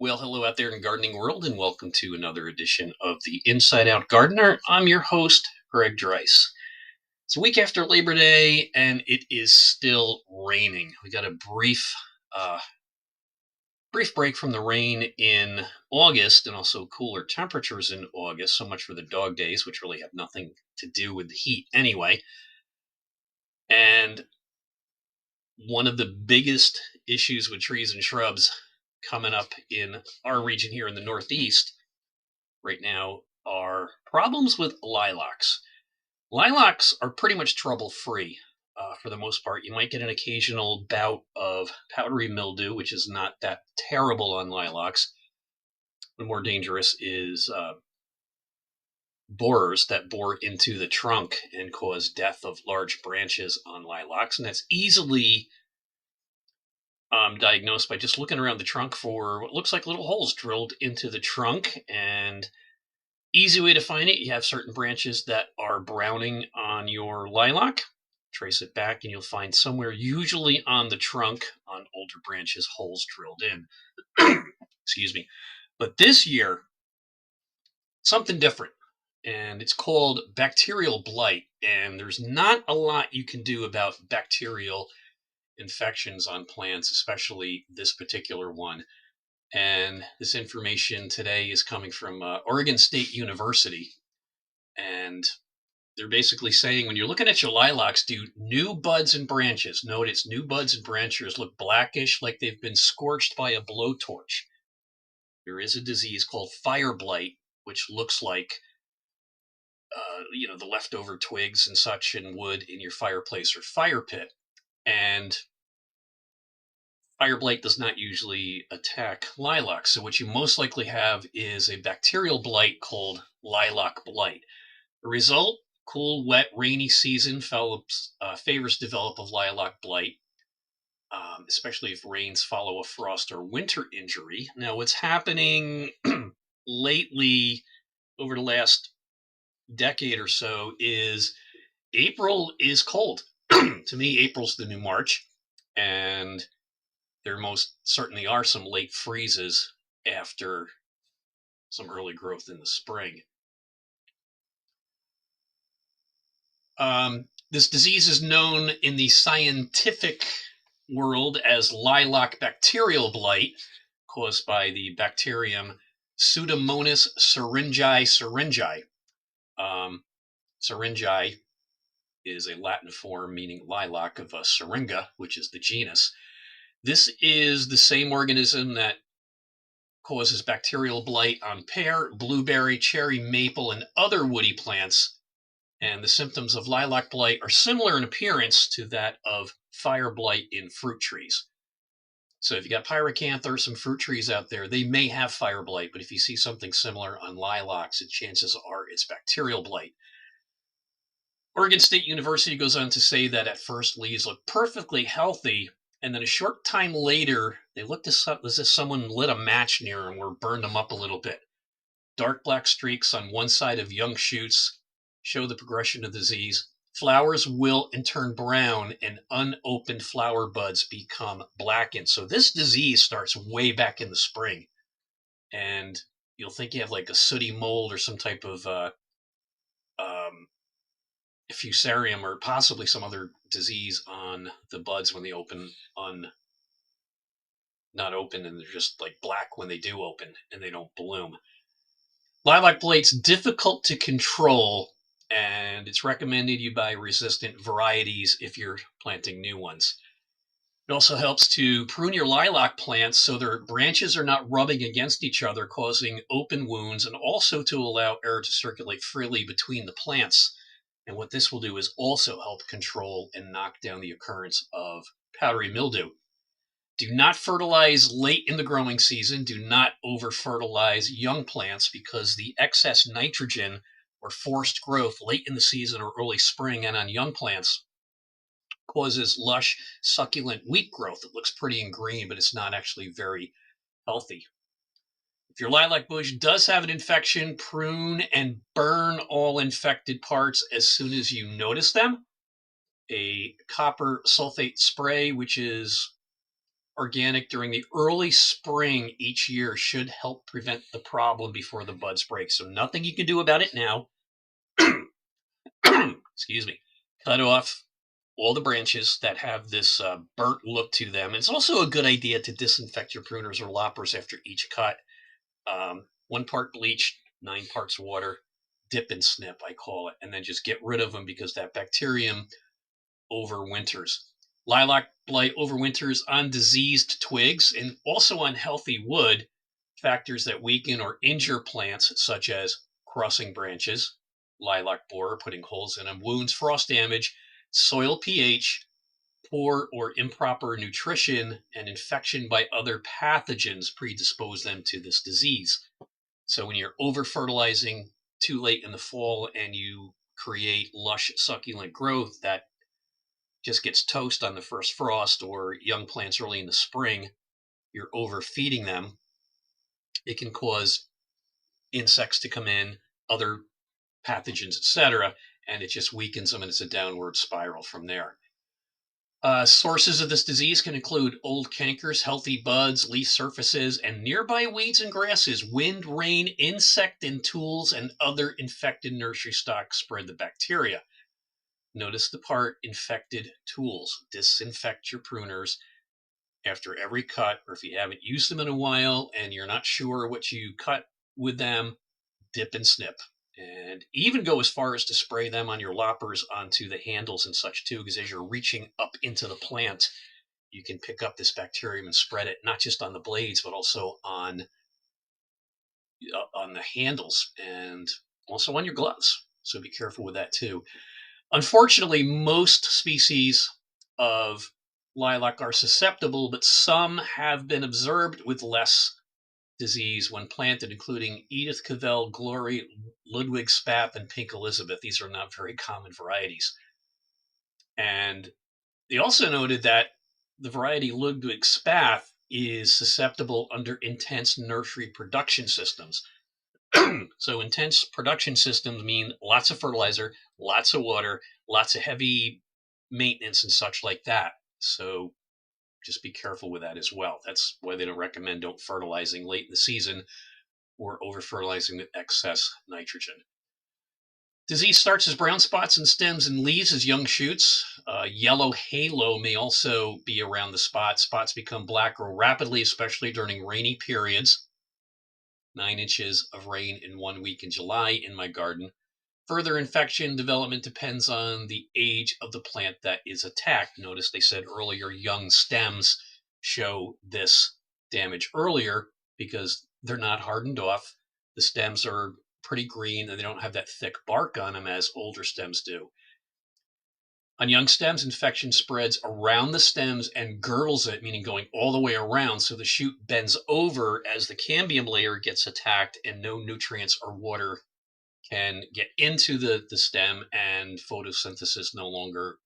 Well, hello out there in gardening world, and welcome to another edition of the Inside Out Gardener. I'm your host, Greg Dreiss. It's a week after Labor Day, and it is still raining. We got a uh, brief break from the rain in August, and also cooler temperatures in August. So much for the dog days, which really have nothing to do with the heat anyway. And one of the biggest issues with trees and shrubs coming up in our region here in the Northeast right now are problems with lilacs. Lilacs are pretty much trouble-free for the most part. You might get an occasional bout of powdery mildew, which is not that terrible on lilacs. The more dangerous is borers that bore into the trunk and cause death of large branches on lilacs. And that's easily diagnosed by just looking around the trunk for what looks like little holes drilled into the trunk. And easy way to find it, you have certain branches that are browning on your lilac. Trace it back and you'll find somewhere, usually on the trunk, on older branches, holes drilled in. Excuse me. But this year, something different. And it's called bacterial blight. And there's not a lot you can do about bacterial infections on plants, especially this particular one. And this information today is coming from Oregon State University. And they're basically saying when you're looking at your lilacs, do new buds and branches. Note it's new buds and branches look blackish, like they've been scorched by a blowtorch. There is a disease called fire blight, which looks like the leftover twigs and such and wood in your fireplace or fire pit. And fire blight does not usually attack lilacs. So what you most likely have is a bacterial blight called lilac blight. The result, cool, wet, rainy season favors develop of lilac blight, especially if rains follow a frost or winter injury. Now, what's happening lately over the last decade or so is April is cold. To me, April's the new March, and there most certainly are some late freezes after some early growth in the spring. This disease is known in the scientific world as lilac bacterial blight, caused by the bacterium Pseudomonas syringae. Syringae is a Latin form meaning lilac of a syringa, which is the genus. This is the same organism that causes bacterial blight on pear, blueberry, cherry, maple, and other woody plants. And the symptoms of lilac blight are similar in appearance to that of fire blight in fruit trees. So if you got pyracantha or some fruit trees out there, they may have fire blight, but if you see something similar on lilacs, the chances are it's bacterial blight. Oregon State University goes on to say that at first leaves look perfectly healthy, and then a short time later, they looked as if someone lit a match near them or burned them up a little bit. Dark black streaks on one side of young shoots show the progression of disease. Flowers wilt and turn brown, and unopened flower buds become blackened. So this disease starts way back in the spring, and you'll think you have like a sooty mold or some type of fusarium or possibly some other disease on the buds when they not open, and they're just like black when they do open and they don't bloom. Lilac blight's difficult to control, and it's recommended you buy resistant varieties if you're planting new ones. It also helps to prune your lilac plants so their branches are not rubbing against each other, causing open wounds, and also to allow air to circulate freely between the plants. And what this will do is also help control and knock down the occurrence of powdery mildew. Do not fertilize late in the growing season. Do not over-fertilize young plants because the excess nitrogen or forced growth late in the season or early spring and on young plants causes lush, succulent wheat growth. It looks pretty and green, but it's not actually very healthy. If your lilac bush does have an infection, prune and burn all infected parts as soon as you notice them. A copper sulfate spray, which is organic during the early spring each year should help prevent the problem before the buds break. So nothing you can do about it now. Excuse me. Cut off all the branches that have this burnt look to them. It's also a good idea to disinfect your pruners or loppers after each cut. 1 part bleach, 9 parts water, dip and snip, I call it, and then just get rid of them because that bacterium overwinters. Lilac blight overwinters on diseased twigs and also on healthy wood, factors that weaken or injure plants such as crossing branches, lilac borer, putting holes in them, wounds, frost damage, soil pH, poor or improper nutrition, and infection by other pathogens predispose them to this disease. So when you're over fertilizing too late in the fall and you create lush succulent growth that just gets toast on the first frost, or young plants early in the spring, you're overfeeding them. It can cause insects to come in, other pathogens, etc., and it just weakens them, and it's a downward spiral from there. Sources of this disease can include old cankers, healthy buds, leaf surfaces, and nearby weeds and grasses. Wind, rain, insect and tools, and other infected nursery stock spread the bacteria. Notice the part infected tools. Disinfect your pruners after every cut, or if you haven't used them in a while and you're not sure what you cut with them, dip and snip. And even go as far as to spray them on your loppers onto the handles and such too, because as you're reaching up into the plant, you can pick up this bacterium and spread it not just on the blades, but also on the handles and also on your gloves. So be careful with that too. Unfortunately, most species of lilac are susceptible, but some have been observed with less disease when planted, including Edith Cavell, Glory, Ludwig Spath, and Pink Elizabeth. These are not very common varieties. And they also noted that the variety Ludwig Spath is susceptible under intense nursery production systems. So intense production systems mean lots of fertilizer, lots of water, lots of heavy maintenance and such like that. So just be careful with that as well. That's why they don't fertilizing late in the season or over fertilizing with excess nitrogen. Disease starts as brown spots in stems and leaves as young shoots. Yellow halo may also be around the spots. Spots become black or rapidly, especially during rainy periods. 9 inches of rain in 1 week in July in my garden. Further infection development depends on the age of the plant that is attacked. Notice they said earlier young stems show this damage earlier because they're not hardened off. The stems are pretty green and they don't have that thick bark on them as older stems do. On young stems, infection spreads around the stems and girdles it, meaning going all the way around, so the shoot bends over as the cambium layer gets attacked and no nutrients or water can get into the stem, and photosynthesis no longer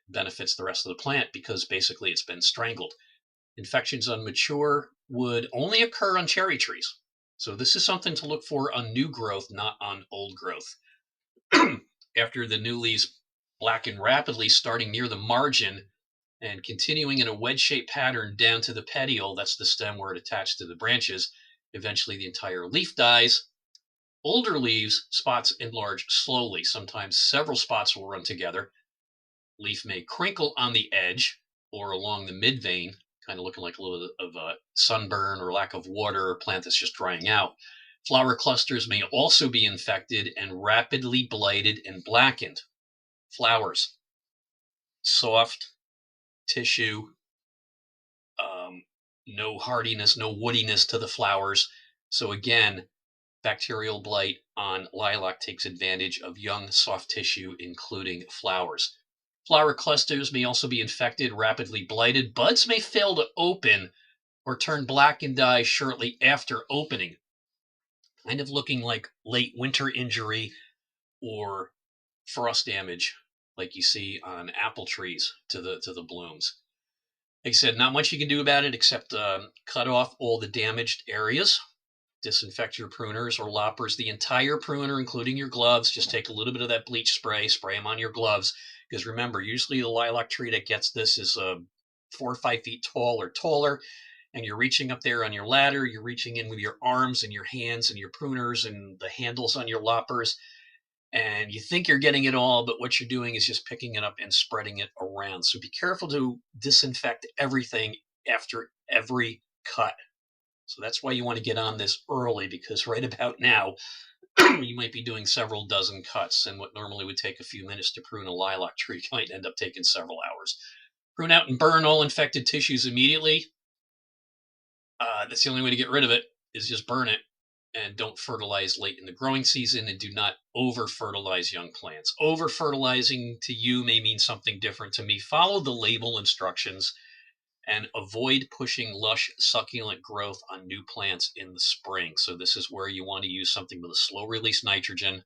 benefits the rest of the plant because basically it's been strangled. Infections on mature would only occur on cherry trees. So this is something to look for on new growth, not on old growth. After the new leaves blacken rapidly, starting near the margin and continuing in a wedge-shaped pattern down to the petiole, that's the stem where it attached to the branches, eventually the entire leaf dies. Older leaves, spots enlarge slowly. Sometimes several spots will run together. Leaf may crinkle on the edge or along the midvein, kind of looking like a little bit of a sunburn or lack of water, or plant that's just drying out. Flower clusters may also be infected and rapidly blighted and blackened. Flowers, soft tissue, no hardiness, no woodiness to the flowers. So again, bacterial blight on lilac takes advantage of young soft tissue, including flowers. Flower clusters may also be infected, rapidly blighted. Buds may fail to open or turn black and die shortly after opening, kind of looking like late winter injury or frost damage like you see on apple trees to the blooms. Like I said, not much you can do about it except cut off all the damaged areas, disinfect your pruners or loppers, the entire pruner, including your gloves. Just take a little bit of that bleach spray them on your gloves. Because remember, usually the lilac tree that gets this is 4 or 5 feet tall or taller, and you're reaching up there on your ladder, you're reaching in with your arms and your hands and your pruners and the handles on your loppers, and you think you're getting it all, but what you're doing is just picking it up and spreading it around. So be careful to disinfect everything after every cut. So that's why you want to get on this early, because right about now, you might be doing several dozen cuts, and what normally would take a few minutes to prune a lilac tree might end up taking several hours. Prune out and burn all infected tissues immediately. That's the only way to get rid of it, is just burn it, and don't fertilize late in the growing season, and do not over fertilize young plants. Over fertilizing to you may mean something different to me. Follow the label instructions and avoid pushing lush succulent growth on new plants in the spring. So this is where you want to use something with a slow release nitrogen,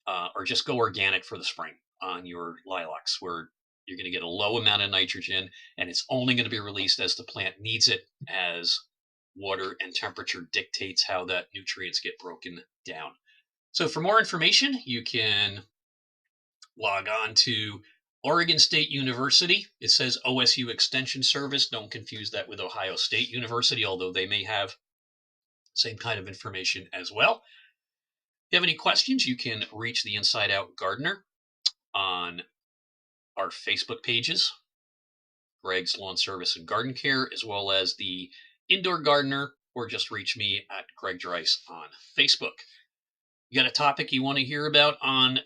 or just go organic for the spring on your lilacs, where you're going to get a low amount of nitrogen, and it's only going to be released as the plant needs it, as water and temperature dictates how that nutrients get broken down. So for more information, you can log on to Oregon State University. It says OSU Extension Service. Don't confuse that with Ohio State University, although they may have the same kind of information as well. If you have any questions, you can reach the Inside Out Gardener on our Facebook pages, Greg's Lawn Service and Garden Care, as well as the Indoor Gardener, or just reach me at Greg Dreiss on Facebook. You got a topic you want to hear about on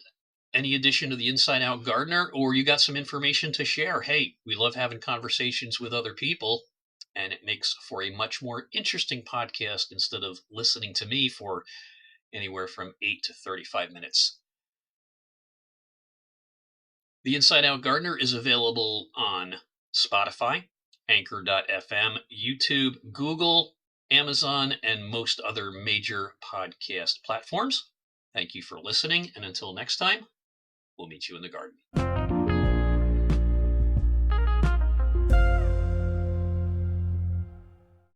any edition of the Inside Out Gardener, or you got some information to share? Hey, we love having conversations with other people, and it makes for a much more interesting podcast instead of listening to me for anywhere from 8 to 35 minutes. The Inside Out Gardener is available on Spotify, Anchor.fm, YouTube, Google, Amazon, and most other major podcast platforms. Thank you for listening, and until next time, we'll meet you in the garden.